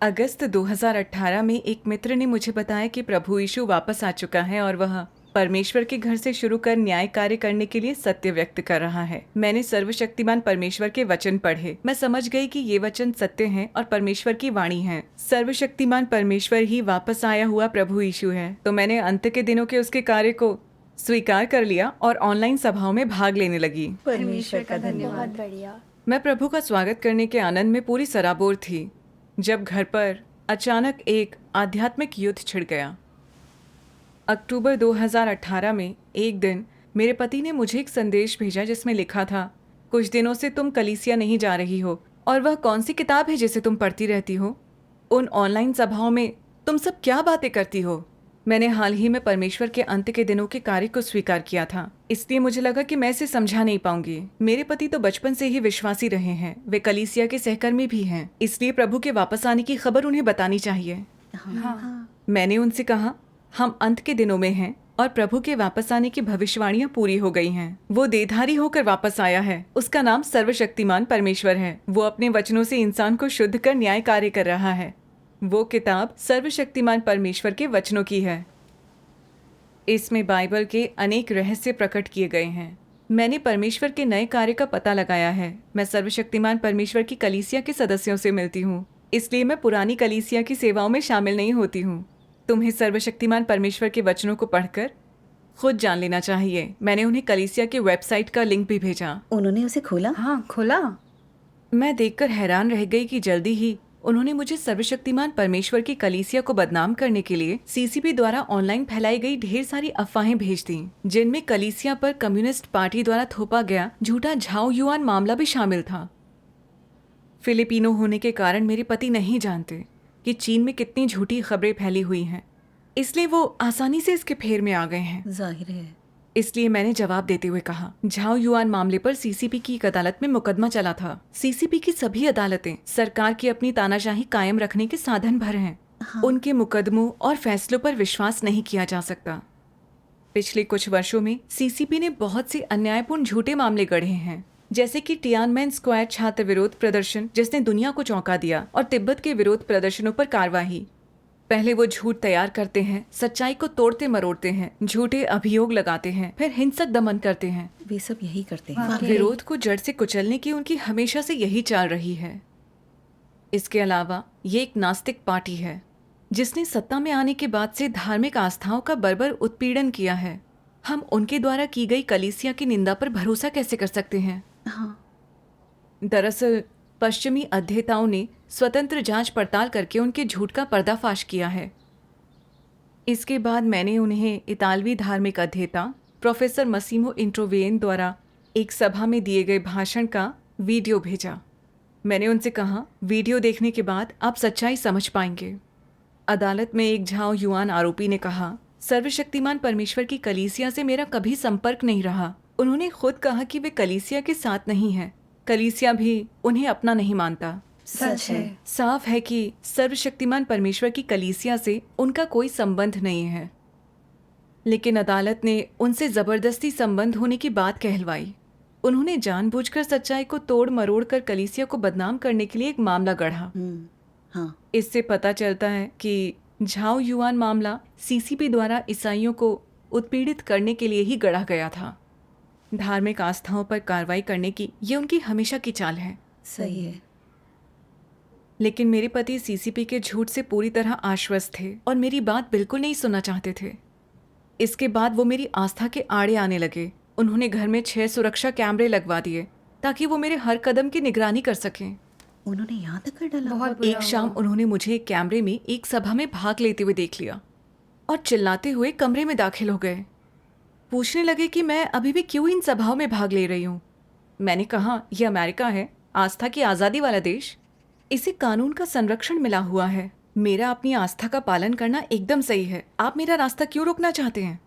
अगस्त 2018 में एक मित्र ने मुझे बताया कि प्रभु यीशु वापस आ चुका है और वह परमेश्वर के घर से शुरू कर न्याय कार्य करने के लिए सत्य व्यक्त कर रहा है। मैंने सर्वशक्तिमान परमेश्वर के वचन पढ़े। मैं समझ गई कि ये वचन सत्य हैं और परमेश्वर की वाणी है। सर्वशक्तिमान परमेश्वर ही वापस आया हुआ प्रभु यीशु है। तो मैंने अंत के दिनों के उसके कार्य को स्वीकार कर लिया और ऑनलाइन सभाओं में भाग लेने लगी। परमेश्वर का धन्यवाद। बहुत बढ़िया। मैं प्रभु का स्वागत करने के आनंद में पूरी सराबोर थी जब घर पर अचानक एक आध्यात्मिक युद्ध छिड़ गया। अक्टूबर 2018 में एक दिन मेरे पति ने मुझे एक संदेश भेजा जिसमें लिखा था, कुछ दिनों से तुम कलीसिया नहीं जा रही हो और वह कौन सी किताब है जिसे तुम पढ़ती रहती हो? उन ऑनलाइन सभाओं में तुम सब क्या बातें करती हो? मैंने हाल ही में परमेश्वर के अंत के दिनों के कार्य को स्वीकार किया था, इसलिए मुझे लगा कि मैं इसे समझा नहीं पाऊंगी। मेरे पति तो बचपन से ही विश्वासी रहे हैं, वे कलीसिया के सहकर्मी भी हैं, इसलिए प्रभु के वापस आने की खबर उन्हें बतानी चाहिए। हाँ। मैंने उनसे कहा, हम अंत के दिनों में हैं और प्रभु के वापस आने की भविष्यवाणियां पूरी हो गई हैं। वो देहधारी होकर वापस आया है। उसका नाम सर्वशक्तिमान परमेश्वर है। वो अपने वचनों से इंसान को शुद्ध कर न्याय कार्य कर रहा है। वो किताब सर्वशक्तिमान परमेश्वर के वचनों की है। इसमें बाइबल के अनेक रहस्य प्रकट किए गए हैं। मैंने परमेश्वर के नए कार्य का पता लगाया है। मैं सर्वशक्तिमान परमेश्वर की कलीसिया के सदस्यों से मिलती हूँ, इसलिए मैं पुरानी कलीसिया की सेवाओं में शामिल नहीं होती हूँ। तुम्हें सर्वशक्तिमान परमेश्वर के वचनों को पढ़कर खुद जान लेना चाहिए। मैंने उन्हें कलीसिया के वेबसाइट का लिंक भी भेजा। उन्होंने उसे खोला? हाँ, खोला। मैं देखकर हैरान रह गई कि जल्दी ही उन्होंने मुझे सर्वशक्तिमान परमेश्वर की कलीसिया को बदनाम करने के लिए सीसीपी द्वारा ऑनलाइन फैलाई गई ढेर सारी अफवाहें भेज दी, जिनमें कलीसिया पर कम्युनिस्ट पार्टी द्वारा थोपा गया झूठा झाओ युआन मामला भी शामिल था। फिलिपिनो होने के कारण मेरे पति नहीं जानते कि चीन में कितनी झूठी खबरें फैली हुई हैं, इसलिए वो आसानी से इसके फेर में आ गए हैं। जाहिर है। इसलिए मैंने जवाब देते हुए कहा, झाओ युआन मामले पर सीसीपी की एक अदालत में मुकदमा चला था। सीसीपी की सभी अदालतें सरकार की अपनी तानाशाही कायम रखने के साधन भर हैं। हाँ। उनके मुकदमों और फैसलों पर विश्वास नहीं किया जा सकता। पिछले कुछ वर्षों में सीसीपी ने बहुत से अन्यायपूर्ण झूठे मामले गढ़े हैं, जैसे कि टियानमेन स्क्वायर छात्र विरोध प्रदर्शन जिसने दुनिया को चौंका दिया, और तिब्बत के विरोध प्रदर्शनों पर कार्रवाई। पहले वो झूठ तैयार करते हैं, सच्चाई को तोड़ते मरोड़ते हैं, झूठे अभियोग लगाते हैं, फिर हिंसक दमन करते हैं। वे सब यही करते हैं। वाकई। विरोध को जड़ से कुचलने की उनकी हमेशा से यही चाल रही है। इसके अलावा ये एक नास्तिक पार्टी है जिसने सत्ता में आने के बाद से धार्मिक आस्थाओं का बर्बर उत्पीड़न किया है। हम उनके द्वारा की गई कलीसिया की निंदा पर भरोसा कैसे कर सकते हैं? हाँ। दरअसल पश्चिमी अध्येताओं ने स्वतंत्र जांच पड़ताल करके उनके झूठ का पर्दाफाश किया है। इसके बाद मैंने उन्हें इतालवी धार्मिक अध्येता प्रोफेसर मसीमो इंट्रोवेन द्वारा एक सभा में दिए गए भाषण का वीडियो भेजा। मैंने उनसे कहा, वीडियो देखने के बाद आप सच्चाई समझ पाएंगे। अदालत में एक झाओ युआन आरोपी ने कहा, सर्वशक्तिमान परमेश्वर की कलीसिया से मेरा कभी संपर्क नहीं रहा। उन्होंने खुद कहा कि वे कलीसिया के साथ नहीं हैं। कलीसिया भी उन्हें अपना नहीं मानता। सच है। साफ है कि सर्वशक्तिमान परमेश्वर की कलीसिया से उनका कोई संबंध नहीं है, लेकिन अदालत ने उनसे जबरदस्ती संबंध होने की बात कहलवाई। उन्होंने जानबूझकर सच्चाई को तोड़ मरोड़ कर कलीसिया को बदनाम करने के लिए एक मामला गढ़ा। हाँ। इससे पता चलता है कि झाओ युआन मामला सीसीपी द्वारा ईसाइयों को उत्पीड़ित करने के लिए ही गढ़ा गया था। धार्मिक आस्थाओं पर कार्रवाई करने की ये उनकी हमेशा की चाल है। सही है। लेकिन मेरे पति सीसीपी के झूठ से पूरी तरह आश्वस्त थे और मेरी बात बिल्कुल नहीं सुनना चाहते थे। इसके बाद वो मेरी आस्था के आड़े आने लगे। उन्होंने घर में 6 सुरक्षा कैमरे लगवा दिए ताकि वो मेरे हर कदम की निगरानी कर सकें। उन्होंने यहाँ तक कर डाला? बहुत बुरा एक शाम हुआ। उन्होंने मुझे एक कैमरे में एक सभा में भाग लेते हुए देख लिया और चिल्लाते हुए कमरे में दाखिल हो गए। पूछने लगे कि मैं अभी भी क्यों इन सभाओं में भाग ले रही हूँ। मैंने कहा, यह अमेरिका है, आस्था की आज़ादी वाला देश। इसे कानून का संरक्षण मिला हुआ है। मेरा अपनी आस्था का पालन करना एकदम सही है। आप मेरा रास्ता क्यों रोकना चाहते हैं?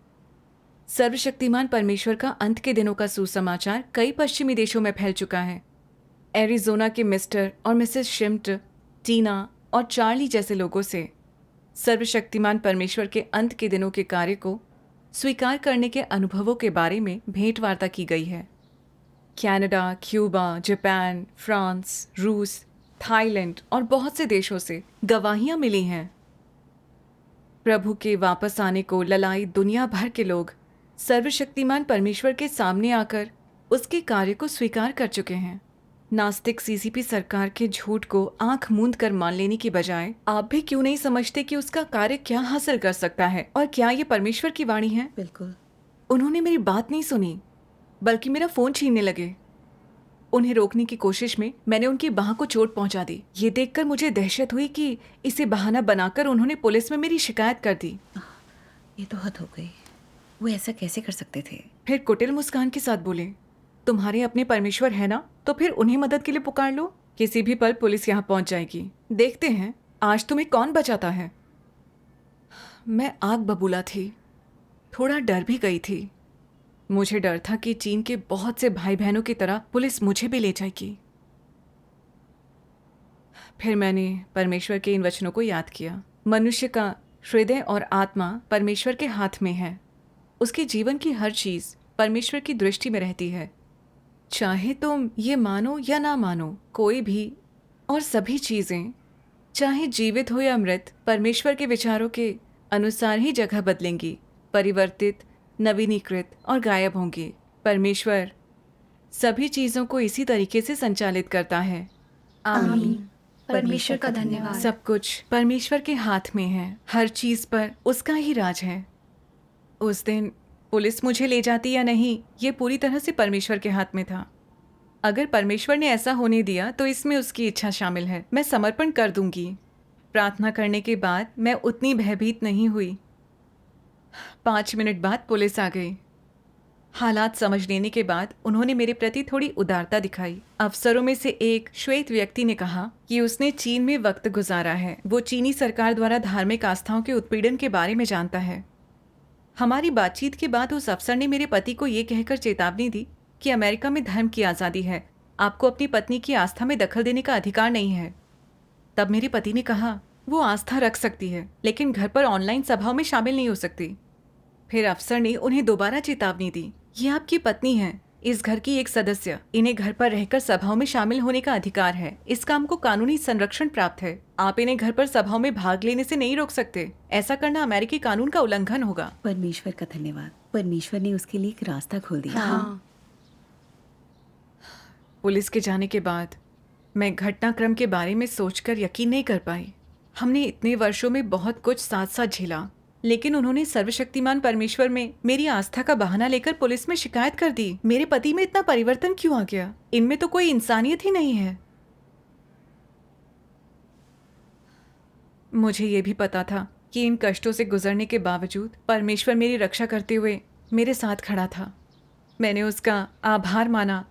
सर्वशक्तिमान परमेश्वर का अंत के दिनों का सुसमाचार कई पश्चिमी देशों में फैल चुका है। एरिज़ोना के मिस्टर और मिसेस शिम्ट, टीना और चार्ली जैसे लोगों से सर्वशक्तिमान परमेश्वर के अंत के दिनों के कार्य को स्वीकार करने के अनुभवों के बारे में भेंटवार्ता की गई है। कनाडा, क्यूबा, जापान, फ्रांस, रूस थाईलैंड और बहुत से देशों से गवाहियां मिली हैं। प्रभु के वापस आने को ललाई दुनिया भर के लोग सर्वशक्तिमान परमेश्वर के सामने आकर उसके कार्य को स्वीकार कर चुके हैं। नास्तिक सीसीपी सरकार के झूठ को आंख मूंद कर मान लेने की बजाय आप भी क्यों नहीं समझते कि उसका कार्य क्या हासिल कर सकता है और क्या ये परमेश्वर की वाणी है? बिल्कुल। उन्होंने मेरी बात नहीं सुनी, बल्कि मेरा फोन छीनने लगे। उन्हें रोकने की कोशिश में मैंने उनकी बाह को चोट पहुंचा दी। ये देखकर मुझे दहशत हुई कि इसे बहाना बनाकर उन्होंने पुलिस में मेरी शिकायत कर दी। ये तो हद हो गई। वो ऐसा कैसे कर सकते थे? फिर कुटिल मुस्कान के साथ बोले, तुम्हारे अपने परमेश्वर है ना, तो फिर उन्हें मदद के लिए पुकार लो। किसी भी पल पुलिस यहाँ पहुंच जाएगी। देखते हैं आज तुम्हें कौन बचाता है। मैं आग बबूला थी, थोड़ा डर भी गई थी। मुझे डर था कि चीन के बहुत से भाई बहनों की तरह पुलिस मुझे भी ले जाएगी। फिर मैंने परमेश्वर के इन वचनों को याद किया। मनुष्य का हृदय और आत्मा परमेश्वर के हाथ में है। उसके जीवन की हर चीज परमेश्वर की दृष्टि में रहती है। चाहे तुम ये मानो या ना मानो, कोई भी और सभी चीजें, चाहे जीवित हो या मृत, परमेश्वर के विचारों के अनुसार ही जगह बदलेंगी, परिवर्तित, नवीनीकृत और गायब होंगी। परमेश्वर सभी चीजों को इसी तरीके से संचालित करता है। आमीन। परमेश्वर का धन्यवाद। सब कुछ परमेश्वर के हाथ में है। हर चीज पर उसका ही राज है। उस दिन पुलिस मुझे ले जाती या नहीं, ये पूरी तरह से परमेश्वर के हाथ में था। अगर परमेश्वर ने ऐसा होने दिया तो इसमें उसकी इच्छा शामिल है। मैं समर्पण कर दूंगी। प्रार्थना करने के बाद मैं उतनी भयभीत नहीं हुई। 5 मिनट बाद पुलिस आ गई। हालात समझ लेने के बाद उन्होंने मेरे प्रति थोड़ी उदारता दिखाई। अफसरों में से एक श्वेत व्यक्ति ने कहा कि उसने चीन में वक्त गुजारा है। वो चीनी सरकार द्वारा धार्मिक आस्थाओं के उत्पीड़न के बारे में जानता है। हमारी बातचीत के बाद उस अफसर ने मेरे पति को ये कहकर चेतावनी दी कि अमेरिका में धर्म की आज़ादी है, आपको अपनी पत्नी की आस्था में दखल देने का अधिकार नहीं है। तब मेरे पति ने कहा वो आस्था रख सकती है, लेकिन घर पर ऑनलाइन सभाओं में शामिल नहीं हो सकती। फिर अफसर ने उन्हें दोबारा चेतावनी दी, ये आपकी पत्नी है, इस घर की एक सदस्य, इन्हें घर पर रहकर सभाओं में शामिल होने का अधिकार है। इस काम को कानूनी संरक्षण प्राप्त है। आप इन्हें घर पर सभाओं में भाग लेने से नहीं रोक सकते। ऐसा करना अमेरिकी कानून का उल्लंघन होगा। परमेश्वर का धन्यवाद। परमेश्वर ने उसके लिए एक रास्ता खोल दिया। हाँ। पुलिस के जाने के बाद मैं घटनाक्रम के बारे में सोचकर यकीन नहीं कर पाई। हमने इतने वर्षों में बहुत कुछ साथ साथ झेला, लेकिन उन्होंने सर्वशक्तिमान परमेश्वर में मेरी आस्था का बहाना लेकर पुलिस में शिकायत कर दी। मेरे पति में इतना परिवर्तन क्यों आ गया? इनमें तो कोई इंसानियत ही नहीं है। मुझे ये भी पता था कि इन कष्टों से गुजरने के बावजूद परमेश्वर मेरी रक्षा करते हुए मेरे साथ खड़ा था। मैंने उसका आभार माना।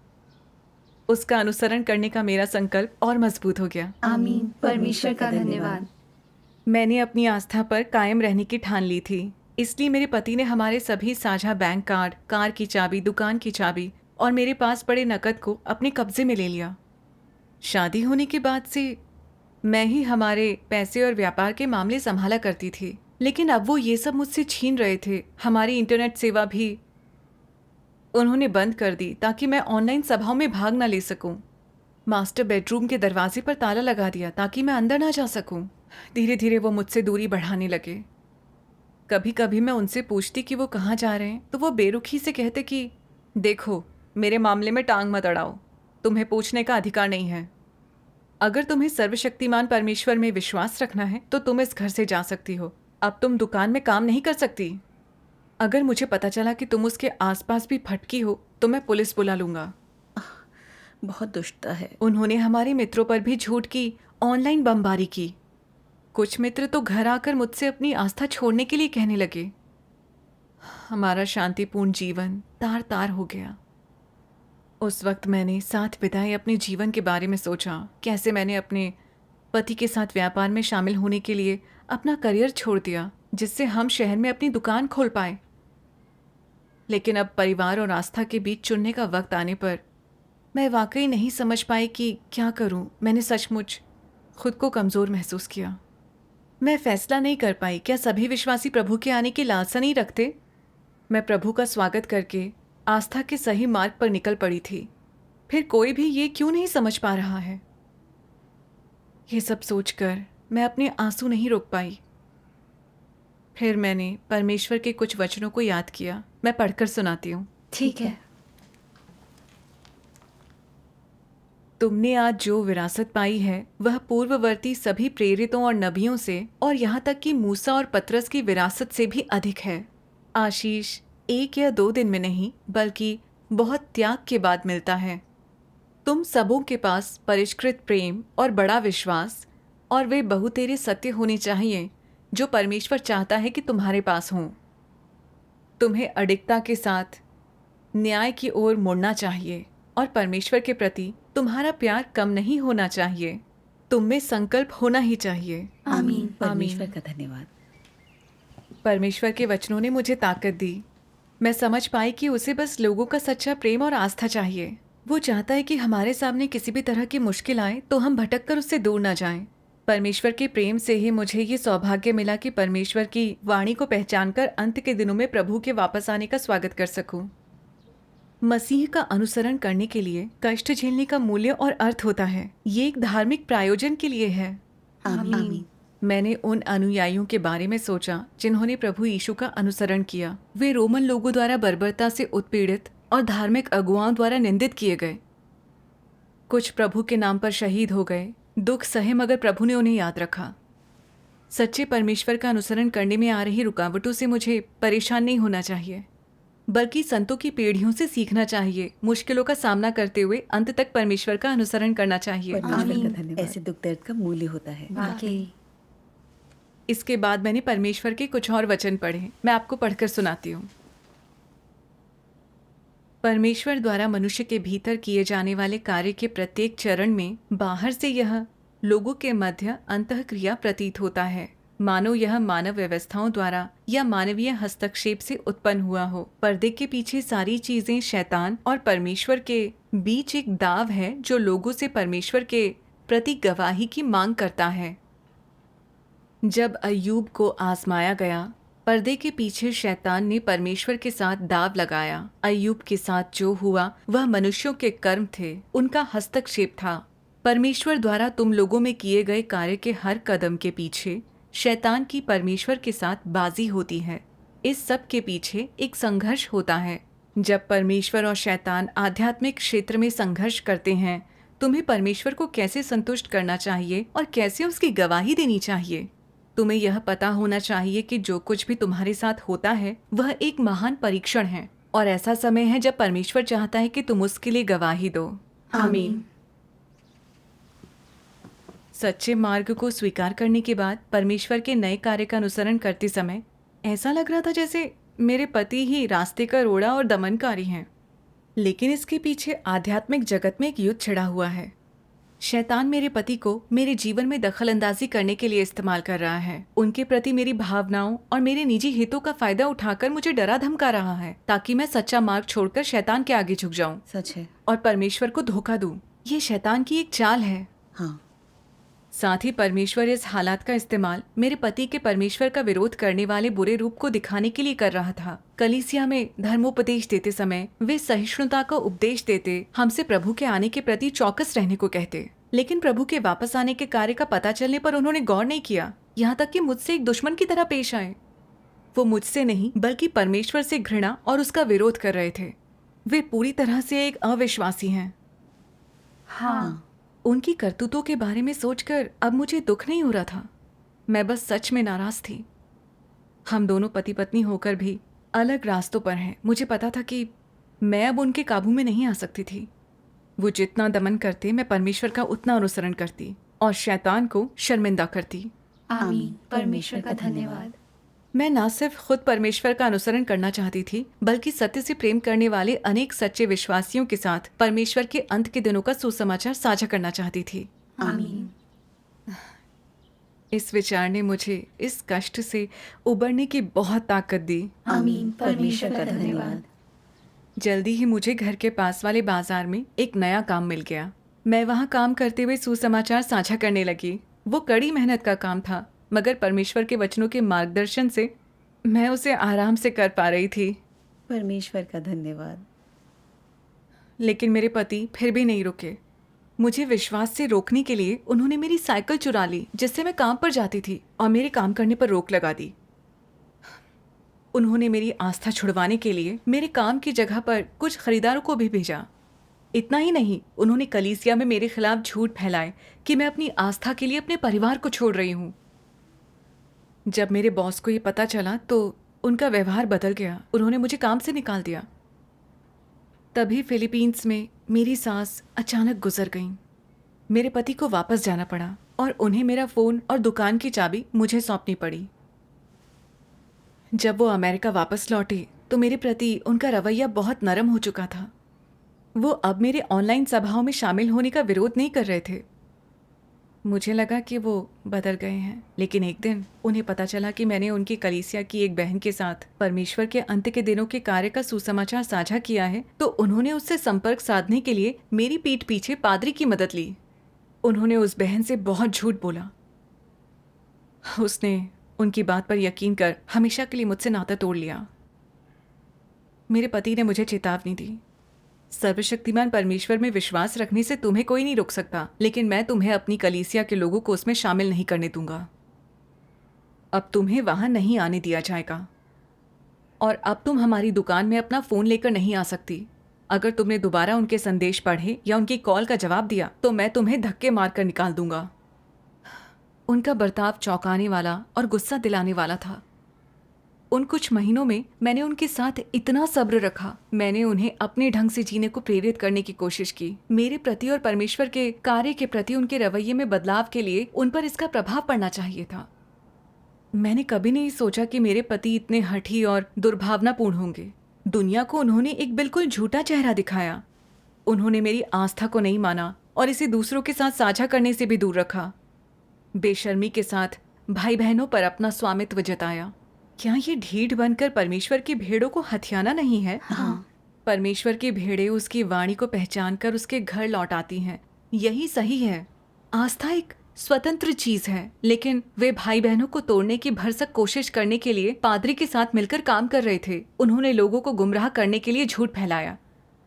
उसका अनुसरण करने का मेरा संकल्प और मजबूत हो गया। आमीन। परमेश्वर का धन्यवाद। मैंने अपनी आस्था पर कायम रहने की ठान ली थी। इसलिए मेरे पति ने हमारे सभी साझा बैंक कार्ड, कार की चाबी, दुकान की चाबी और मेरे पास पड़े नकद को अपने कब्जे में ले लिया। शादी होने के बाद से मैं ही हमारे पैसे और व्यापार के मामले संभाला करती थी, लेकिन अब वो ये सब मुझसे छीन रहे थे। हमारी इंटरनेट सेवा भी उन्होंने बंद कर दी ताकि मैं ऑनलाइन सभाओं में भाग न ले सकूं। मास्टर बेडरूम के दरवाजे पर ताला लगा दिया ताकि मैं अंदर ना जा सकूं। धीरे धीरे वो मुझसे दूरी बढ़ाने लगे। कभी कभी मैं उनसे पूछती कि वो कहाँ जा रहे हैं, तो वो बेरुखी से कहते कि देखो, मेरे मामले में टांग मत अड़ाओ, तुम्हें पूछने का अधिकार नहीं है। अगर तुम्हें सर्वशक्तिमान परमेश्वर में विश्वास रखना है तो तुम इस घर से जा सकती हो। अब तुम दुकान में काम नहीं कर सकती। अगर मुझे पता चला कि तुम उसके आसपास भी भटकी हो तो मैं पुलिस बुला लूंगा। बहुत दुष्टता है। उन्होंने हमारे मित्रों पर भी झूठ की ऑनलाइन बमबारी की। कुछ मित्र तो घर आकर मुझसे अपनी आस्था छोड़ने के लिए कहने लगे। हमारा शांतिपूर्ण जीवन तार तार हो गया। उस वक्त मैंने साथ बिताए अपने जीवन के बारे में सोचा। कैसे मैंने अपने पति के साथ व्यापार में शामिल होने के लिए अपना करियर छोड़ दिया, जिससे हम शहर में अपनी दुकान खोल पाए। लेकिन अब परिवार और आस्था के बीच चुनने का वक्त आने पर मैं वाकई नहीं समझ पाई कि क्या करूं। मैंने सचमुच खुद को कमज़ोर महसूस किया। मैं फैसला नहीं कर पाई। क्या सभी विश्वासी प्रभु के आने की लालसा नहीं रखते? मैं प्रभु का स्वागत करके आस्था के सही मार्ग पर निकल पड़ी थी। फिर कोई भी ये क्यों नहीं समझ पा रहा है? ये सब सोचकर मैं अपने आंसू नहीं रोक पाई। फिर मैंने परमेश्वर के कुछ वचनों को याद किया। मैं पढ़कर सुनाती हूँ। ठीक है। तुमने आज जो विरासत पाई है वह पूर्ववर्ती सभी प्रेरितों और नबियों से और यहाँ तक कि मूसा और पतरस की विरासत से भी अधिक है। आशीष 1 या 2 दिन में नहीं बल्कि बहुत त्याग के बाद मिलता है। तुम सबों के पास परिष्कृत प्रेम और बड़ा विश्वास और वे बहुतेरे सत्य होने चाहिए जो परमेश्वर चाहता है कि तुम्हारे पास हों। तुम्हें अडिगता के साथ न्याय की ओर मुड़ना चाहिए और परमेश्वर के प्रति तुम्हारा प्यार कम नहीं होना चाहिए। तुम में संकल्प होना ही चाहिए। आमीन। परमेश्वर का धन्यवाद। परमेश्वर के वचनों ने मुझे ताकत दी। मैं समझ पाई कि उसे बस लोगों का सच्चा प्रेम और आस्था चाहिए। वो चाहता है कि हमारे सामने किसी भी तरह की मुश्किल आए तो हम भटक कर उससे दूर न जाएं। परमेश्वर के प्रेम से ही मुझे ये सौभाग्य मिला कि परमेश्वर की वाणी को पहचानकर अंत के दिनों में प्रभु के वापस आने का स्वागत कर सकूं। मसीह का अनुसरण करने के लिए कष्ट झेलने का मूल्य और अर्थ होता है। ये एक धार्मिक प्रायोजन के लिए है। आमीन। मैंने उन अनुयायियों के बारे में सोचा जिन्होंने प्रभु यीशु का अनुसरण किया। वे रोमन लोगों द्वारा बर्बरता से उत्पीड़ित और धार्मिक अगुवाओं द्वारा निंदित किए गए। कुछ प्रभु के नाम पर शहीद हो गए, दुख सहे, मगर प्रभु ने उन्हें याद रखा। सच्चे परमेश्वर का अनुसरण करने में आ रही रुकावटों से मुझे परेशान नहीं होना चाहिए, बल्कि संतों की पीढ़ियों से सीखना चाहिए। मुश्किलों का सामना करते हुए अंत तक परमेश्वर का अनुसरण करना चाहिए। परमेश्वर आमीन। का धन्यवाद। ऐसे दुख दर्द का मूल्य होता है। वाकई। इसके बाद मैंने परमेश्वर के कुछ और वचन पढ़े। मैं आपको पढ़कर सुनाती हूँ। परमेश्वर द्वारा मनुष्य के भीतर किए जाने वाले कार्य के प्रत्येक चरण में बाहर से यह लोगों के मध्य अंतःक्रिया प्रतीत होता है, मानो यह मानव व्यवस्थाओं द्वारा या मानवीय हस्तक्षेप से उत्पन्न हुआ हो। पर्दे के पीछे सारी चीजें शैतान और परमेश्वर के बीच एक दाव है जो लोगों से परमेश्वर के प्रति गवाही की मांग करता है। जब अय्यूब को आजमाया गया, पर्दे के पीछे शैतान ने परमेश्वर के साथ दाव लगाया। अय्यूब के साथ जो हुआ वह मनुष्यों के कर्म थे, उनका हस्तक्षेप था। परमेश्वर द्वारा तुम लोगों में किए गए कार्य के हर कदम के पीछे शैतान की परमेश्वर के साथ बाजी होती है। इस सब के पीछे एक संघर्ष होता है। जब परमेश्वर और शैतान आध्यात्मिक क्षेत्र में संघर्ष करते हैं, तुम्हें परमेश्वर को कैसे संतुष्ट करना चाहिए और कैसे उसकी गवाही देनी चाहिए। तुम्हें यह पता होना चाहिए कि जो कुछ भी तुम्हारे साथ होता है वह एक महान परीक्षण है और ऐसा समय है जब परमेश्वर चाहता है कि तुम उसके लिए गवाही दो। आमीन। सच्चे मार्ग को स्वीकार करने के बाद परमेश्वर के नए कार्य का अनुसरण करते समय ऐसा लग रहा था जैसे मेरे पति ही रास्ते का रोड़ा और दमनकारी हैं। लेकिन इसके पीछे आध्यात्मिक जगत में एक युद्ध छिड़ा हुआ है। शैतान मेरे पति को मेरे जीवन में दखल अंदाजी करने के लिए इस्तेमाल कर रहा है। उनके प्रति मेरी भावनाओं और मेरे निजी हितों का फायदा उठाकर मुझे डरा धमका रहा है ताकि मैं सच्चा मार्ग छोड़कर शैतान के आगे झुक जाऊं सच है। और परमेश्वर को धोखा दूं। ये शैतान की एक चाल है। हाँ। साथ ही परमेश्वर इस हालात का इस्तेमाल मेरे पति के परमेश्वर का विरोध करने वाले बुरे रूप को दिखाने के लिए कर रहा था। कलीसिया में धर्मोपदेश देते समय वे सहिष्णुता का उपदेश देते, हमसे प्रभु के आने के प्रति चौकस रहने को कहते, लेकिन प्रभु के वापस आने के कार्य का पता चलने पर उन्होंने गौर नहीं किया। यहाँ तक कि मुझसे एक दुश्मन की तरह पेश आए। वो मुझसे नहीं बल्कि परमेश्वर से घृणा और उसका विरोध कर रहे थे। वे पूरी तरह से एक अविश्वासी हैं। हाँ। उनकी करतूतों के बारे में सोचकर अब मुझे दुख नहीं हो रहा था। मैं बस सच में नाराज थी। हम दोनों पति पत्नी होकर भी अलग रास्तों पर हैं। मुझे पता था कि मैं अब उनके काबू में नहीं आ सकती थी। वो जितना दमन करते मैं परमेश्वर का उतना अनुसरण करती और शैतान को शर्मिंदा करती। आमीन। परमेश्वर का धन्यवाद। मैं न सिर्फ खुद परमेश्वर का अनुसरण करना चाहती थी बल्कि सत्य से प्रेम करने वाले अनेक सच्चे विश्वासियों के साथ परमेश्वर के अंत के दिनों का सुसमाचार साझा करना चाहती थी। आमीन। इस विचार ने मुझे इस कष्ट से उबरने की बहुत ताकत दी। आमीन। परमेश्वर का धन्यवाद। जल्दी ही मुझे घर के पास वाले बाजार में एक नया काम मिल गया। मैं वहाँ काम करते हुए सुसमाचार साझा करने लगी। वो कड़ी मेहनत का काम था, मगर परमेश्वर के वचनों के मार्गदर्शन से मैं उसे आराम से कर पा रही थी। परमेश्वर का धन्यवाद। लेकिन मेरे पति फिर भी नहीं रुके। मुझे विश्वास से रोकने के लिए उन्होंने मेरी साइकिल चुरा ली जिससे मैं काम पर जाती थी और मेरे काम करने पर रोक लगा दी। उन्होंने मेरी आस्था छुड़वाने के लिए मेरे काम की जगह पर कुछ खरीदारों को भी भेजा। इतना ही नहीं, उन्होंने कलीसिया में मेरे खिलाफ झूठ फैलाए कि मैं अपनी आस्था के लिए अपने परिवार को छोड़ रही हूँ। जब मेरे बॉस को ये पता चला तो उनका व्यवहार बदल गया। उन्होंने मुझे काम से निकाल दिया। तभी फिलीपींस में मेरी सास अचानक गुजर गईं। मेरे पति को वापस जाना पड़ा और उन्हें मेरा फ़ोन और दुकान की चाबी मुझे सौंपनी पड़ी। जब वो अमेरिका वापस लौटे तो मेरे प्रति उनका रवैया बहुत नरम हो चुका था। वो अब मेरे ऑनलाइन सभाओं में शामिल होने का विरोध नहीं कर रहे थे। मुझे लगा कि वो बदल गए हैं, लेकिन एक दिन उन्हें पता चला कि मैंने उनकी कलीसिया की एक बहन के साथ परमेश्वर के अंत के दिनों के कार्य का सुसमाचार साझा किया है, तो उन्होंने उससे संपर्क साधने के लिए मेरी पीठ पीछे पादरी की मदद ली। उन्होंने उस बहन से बहुत झूठ बोला। उसने उनकी बात पर यकीन कर हमेशा के लिए मुझसे नाता तोड़ लिया। मेरे पति ने मुझे चेतावनी दी, सर्वशक्तिमान परमेश्वर में विश्वास रखने से तुम्हें कोई नहीं रोक सकता, लेकिन मैं तुम्हें अपनी कलीसिया के लोगों को उसमें शामिल नहीं करने दूंगा। अब तुम्हें वहां नहीं आने दिया जाएगा और अब तुम हमारी दुकान में अपना फ़ोन लेकर नहीं आ सकती। अगर तुमने दोबारा उनके संदेश पढ़े या उनकी कॉल का जवाब दिया तो मैं तुम्हें धक्के मारकर निकाल दूंगा। उनका बर्ताव चौंकाने वाला और गुस्सा दिलाने वाला था। उन कुछ महीनों में मैंने उनके साथ इतना सब्र रखा। मैंने उन्हें अपने ढंग से जीने को प्रेरित करने की कोशिश की। मेरे प्रति और परमेश्वर के कार्य के प्रति उनके रवैये में बदलाव के लिए उन पर इसका प्रभाव पड़ना चाहिए था। मैंने कभी नहीं सोचा कि मेरे पति इतने हठी और दुर्भावनापूर्ण होंगे। दुनिया को उन्होंने एक बिल्कुल झूठा चेहरा दिखाया। उन्होंने मेरी आस्था को नहीं माना और इसे दूसरों के साथ साझा करने से भी दूर रखा। बेशर्मी के साथ भाई बहनों पर अपना स्वामित्व जताया। क्या ये ढीठ बनकर परमेश्वर की भेड़ों को हथियाना नहीं है? हाँ। परमेश्वर की भेड़ें उसकी वाणी को पहचान कर उसके घर लौट आती हैं। यही सही है। आस्था एक स्वतंत्र चीज है, लेकिन वे भाई बहनों को तोड़ने की भरसक कोशिश करने के लिए पादरी के साथ मिलकर काम कर रहे थे। उन्होंने लोगों को गुमराह करने के लिए झूठ फैलाया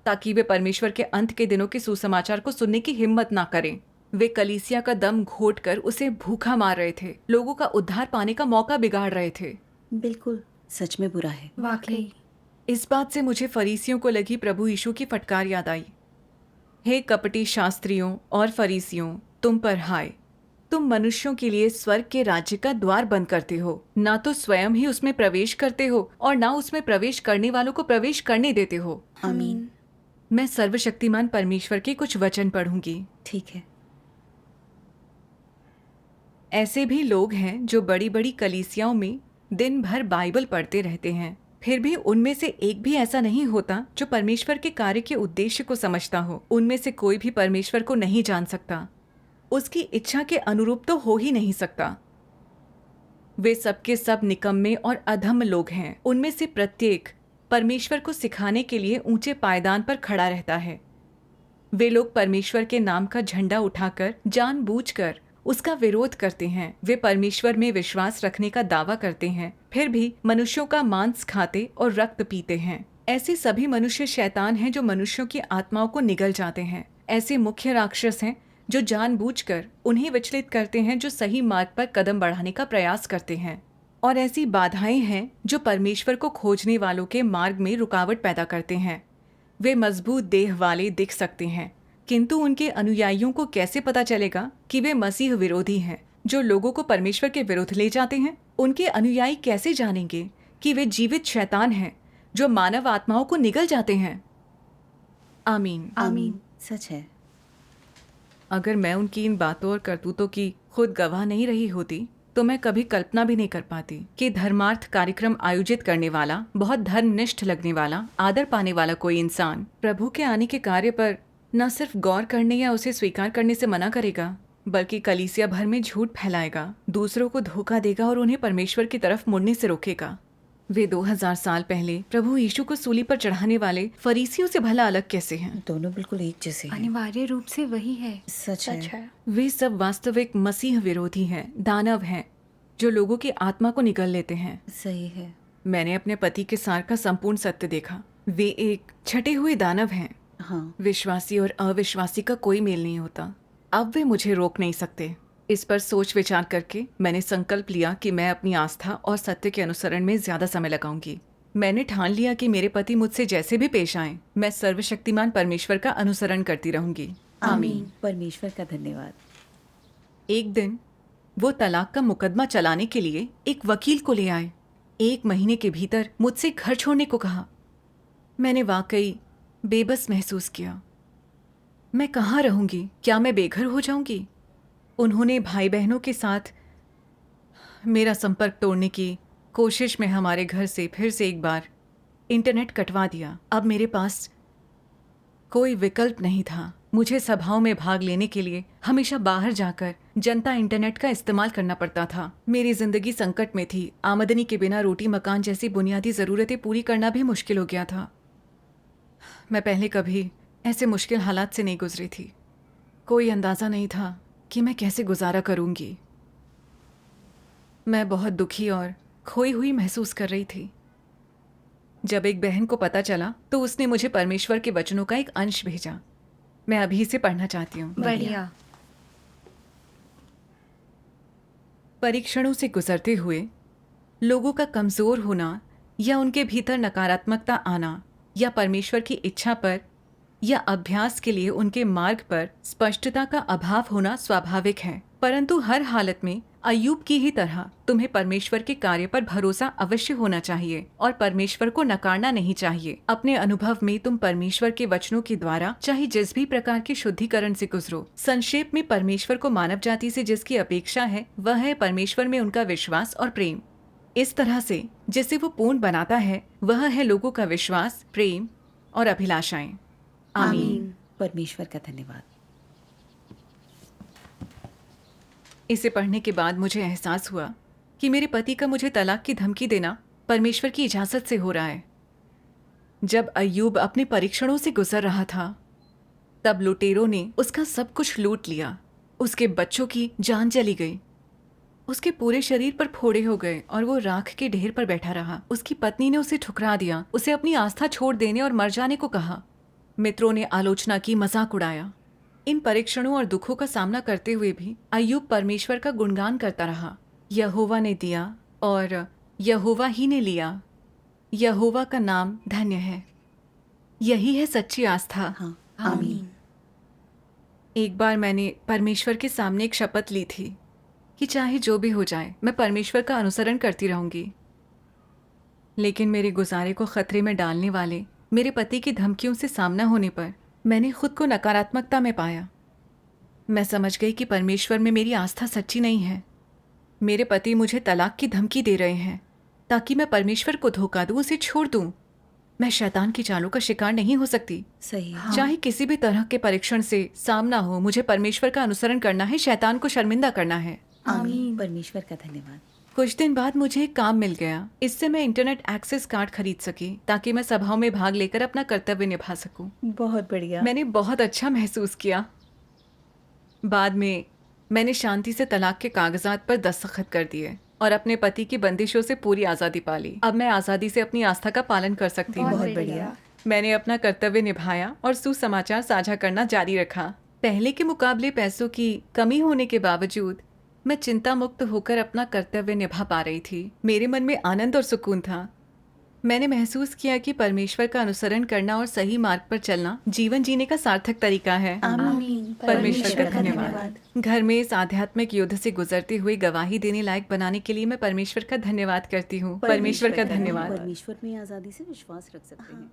ताकि वे परमेश्वर के अंत के दिनों के सुसमाचार को सुनने की हिम्मत ना करें। वे कलीसिया का दम घोट कर उसे भूखा मार रहे थे, लोगों का उद्धार पाने का मौका बिगाड़ रहे थे। बिल्कुल सच में बुरा है। वाकई। इस बात से मुझे फरीसियों को लगी प्रभु यीशु की फटकार याद आई। हे कपटी शास्त्रियों और फरीसियों, तुम पर हाय! तुम मनुष्यों के लिए स्वर्ग के राज्य का द्वार बंद करते हो। ना तो स्वयं ही उसमें प्रवेश करते हो और ना उसमें प्रवेश करने वालों को प्रवेश करने देते हो। आमीन। मैं सर्वशक्तिमान परमेश्वर के कुछ वचन पढ़ूंगी। ठीक है। ऐसे भी लोग हैं जो बड़ी बड़ी कलीसियाओं में दिन भर बाइबल पढ़ते रहते हैं, फिर भी उनमें से एक भी ऐसा नहीं होता जो परमेश्वर के कार्य के उद्देश्य को समझता हो। उनमें से कोई भी परमेश्वर को नहीं जान सकता, उसकी इच्छा के अनुरूप तो हो ही नहीं सकता। वे सबके सब निकम्मे और अधम लोग हैं। उनमें से प्रत्येक परमेश्वर को सिखाने के लिए ऊंचे पायदान पर खड़ा रहता है। वे लोग परमेश्वर के नाम का झंडा उठाकर जानबूझकर उसका विरोध करते हैं। वे परमेश्वर में विश्वास रखने का दावा करते हैं, फिर भी मनुष्यों का मांस खाते और रक्त पीते हैं। ऐसे सभी मनुष्य शैतान हैं जो मनुष्यों की आत्माओं को निगल जाते हैं। ऐसे मुख्य राक्षस हैं जो जानबूझकर उन्हें विचलित करते हैं जो सही मार्ग पर कदम बढ़ाने का प्रयास करते हैं। और ऐसी बाधाएं हैं जो परमेश्वर को खोजने वालों के मार्ग में रुकावट पैदा करते हैं। वे मजबूत देह वाले दिख सकते हैं, किंतु उनके अनुयायियों को कैसे पता चलेगा कि वे मसीह विरोधी हैं जो लोगों को परमेश्वर के विरुद्ध ले जाते हैं? उनके अनुयायी कैसे जानेंगे कि वे जीवित शैतान हैं जो मानव आत्माओं को निगल जाते हैं? आमीन। आमीन। सच है। अगर मैं उनकी इन बातों और करतूतों की खुद गवाह नहीं रही होती तो मैं कभी कल्पना भी नहीं कर पाती कि धर्मार्थ कार्यक्रम आयोजित करने वाला, बहुत धर्मनिष्ठ लगने वाला, आदर पाने वाला कोई इंसान प्रभु के आने के कार्य पर न सिर्फ गौर करने या उसे स्वीकार करने से मना करेगा, बल्कि कलीसिया भर में झूठ फैलाएगा, दूसरों को धोखा देगा और उन्हें परमेश्वर की तरफ मुड़ने से रोकेगा। वे 2000 साल पहले प्रभु यीशु को सूली पर चढ़ाने वाले फरीसियों से भला अलग कैसे हैं? दोनों बिल्कुल एक जैसे हैं। अनिवार्य रूप से वही है। सच है। वे सब वास्तविक मसीह विरोधी हैं, दानव हैं जो लोगों की आत्मा को निगल लेते हैं। सही है। मैंने अपने पति के सार का संपूर्ण सत्य देखा। वे एक छटे हुए दानव हैं। हाँ। विश्वासी और अविश्वासी का कोई मेल नहीं होता। अब वे मुझे रोक नहीं सकते। इस पर सोच विचार करके मैंने संकल्प लिया कि मैं अपनी आस्था और सत्य के अनुसरण में ज्यादा समय लगाऊंगी। मैंने ठान लिया कि मेरे पति मुझसे जैसे भी पेश आए, मैं सर्वशक्तिमान परमेश्वर का अनुसरण करती रहूंगी। आमीन। परमेश्वर का धन्यवाद। एक दिन वो तलाक का मुकदमा चलाने के लिए एक वकील को ले आए। 1 महीने के भीतर मुझसे घर छोड़ने को कहा। मैंने वाकई बेबस महसूस किया। मैं कहाँ रहूंगी? क्या मैं बेघर हो जाऊंगी? उन्होंने भाई बहनों के साथ मेरा संपर्क तोड़ने की कोशिश में हमारे घर से फिर से एक बार इंटरनेट कटवा दिया। अब मेरे पास कोई विकल्प नहीं था। मुझे सभाओं में भाग लेने के लिए हमेशा बाहर जाकर जनता इंटरनेट का इस्तेमाल करना पड़ता था। मेरी जिंदगी संकट में थी। आमदनी के बिना रोटी मकान जैसी बुनियादी ज़रूरतें पूरी करना भी मुश्किल हो गया था। मैं पहले कभी ऐसे मुश्किल हालात से नहीं गुजरी थी। कोई अंदाज़ा नहीं था कि मैं कैसे गुजारा करूंगी। मैं बहुत दुखी और खोई हुई महसूस कर रही थी। जब एक बहन को पता चला तो उसने मुझे परमेश्वर के वचनों का एक अंश भेजा। मैं अभी इसे पढ़ना चाहती हूँ। बढ़िया। परीक्षणों से गुजरते हुए लोगों का कमजोर होना या उनके भीतर नकारात्मकता आना या परमेश्वर की इच्छा पर या अभ्यास के लिए उनके मार्ग पर स्पष्टता का अभाव होना स्वाभाविक है। परंतु हर हालत में अय्यूब की ही तरह तुम्हें परमेश्वर के कार्य पर भरोसा अवश्य होना चाहिए और परमेश्वर को नकारना नहीं चाहिए। अपने अनुभव में तुम परमेश्वर के वचनों के द्वारा चाहे जिस भी प्रकार के शुद्धिकरण से गुजरो। संक्षेप में परमेश्वर को मानव जाति से जिसकी अपेक्षा है वह है परमेश्वर में उनका विश्वास और प्रेम। इस तरह से जिसे वो पूर्ण बनाता है वह है लोगों का विश्वास, प्रेम और अभिलाषाएं। आमीन। परमेश्वर का धन्यवाद। इसे पढ़ने के बाद मुझे एहसास हुआ कि मेरे पति का मुझे तलाक की धमकी देना परमेश्वर की इजाजत से हो रहा है। जब अय्यूब अपने परीक्षणों से गुजर रहा था तब लुटेरों ने उसका सब कुछ लूट लिया। उसके बच्चों की जान चली गई, उसके पूरे शरीर पर फोड़े हो गए और वो राख के ढेर पर बैठा रहा। उसकी पत्नी ने उसे ठुकरा दिया, उसे अपनी आस्था छोड़ देने और मर जाने को कहा। मित्रों ने आलोचना की, मजाक उड़ाया। इन परीक्षणों और दुखों का सामना करते हुए भी अय्यूब परमेश्वर का गुणगान करता रहा। यहोवा ने दिया और यहोवा ही ने लिया, यहोवा का नाम धन्य है। यही है सच्ची आस्था। हाँ। आमीन। एक बार मैंने परमेश्वर के सामने एक शपथ ली थी कि चाहे जो भी हो जाए मैं परमेश्वर का अनुसरण करती रहूंगी। लेकिन मेरे गुजारे को खतरे में डालने वाले मेरे पति की धमकियों से सामना होने पर मैंने खुद को नकारात्मकता में पाया। मैं समझ गई कि परमेश्वर में मेरी आस्था सच्ची नहीं है। मेरे पति मुझे तलाक की धमकी दे रहे हैं ताकि मैं परमेश्वर को धोखा दूं, उसे छोड़ दूं। मैं शैतान की चालों का शिकार नहीं हो सकती। सही। चाहे किसी भी तरह के परीक्षण से सामना हो, मुझे परमेश्वर का अनुसरण करना है, शैतान को शर्मिंदा करना है। आमीन। परमेश्वर का धन्यवाद। कुछ दिन बाद मुझे एक काम मिल गया। इससे मैं इंटरनेट एक्सेस कार्ड खरीद सकी ताकि मैं सभाओं में भाग लेकर अपना कर्तव्य निभा सकूं। बहुत बढ़िया। मैंने बहुत अच्छा महसूस किया। बाद में मैंने शांति से तलाक के कागजात पर दस्तखत कर दिए और अपने पति की बंदिशों से पूरी आज़ादी पा ली। अब मैं आज़ादी से अपनी आस्था का पालन कर सकती हूँ। बहुत बढ़िया। मैंने अपना कर्तव्य निभाया और सुसमाचार साझा करना जारी रखा। पहले के मुकाबले पैसों की कमी होने के बावजूद मैं चिंता मुक्त होकर अपना कर्तव्य निभा पा रही थी। मेरे मन में आनंद और सुकून था। मैंने महसूस किया कि परमेश्वर का अनुसरण करना और सही मार्ग पर चलना जीवन जीने का सार्थक तरीका है। आमीन। परमेश्वर का धन्यवाद। घर में इस आध्यात्मिक युद्ध से गुजरते हुए गवाही देने लायक बनाने के लिए मैं परमेश्वर का धन्यवाद करती हूँ। परमेश्वर का धन्यवाद। परमेश्वर में आजादी से विश्वास रख सकते हैं।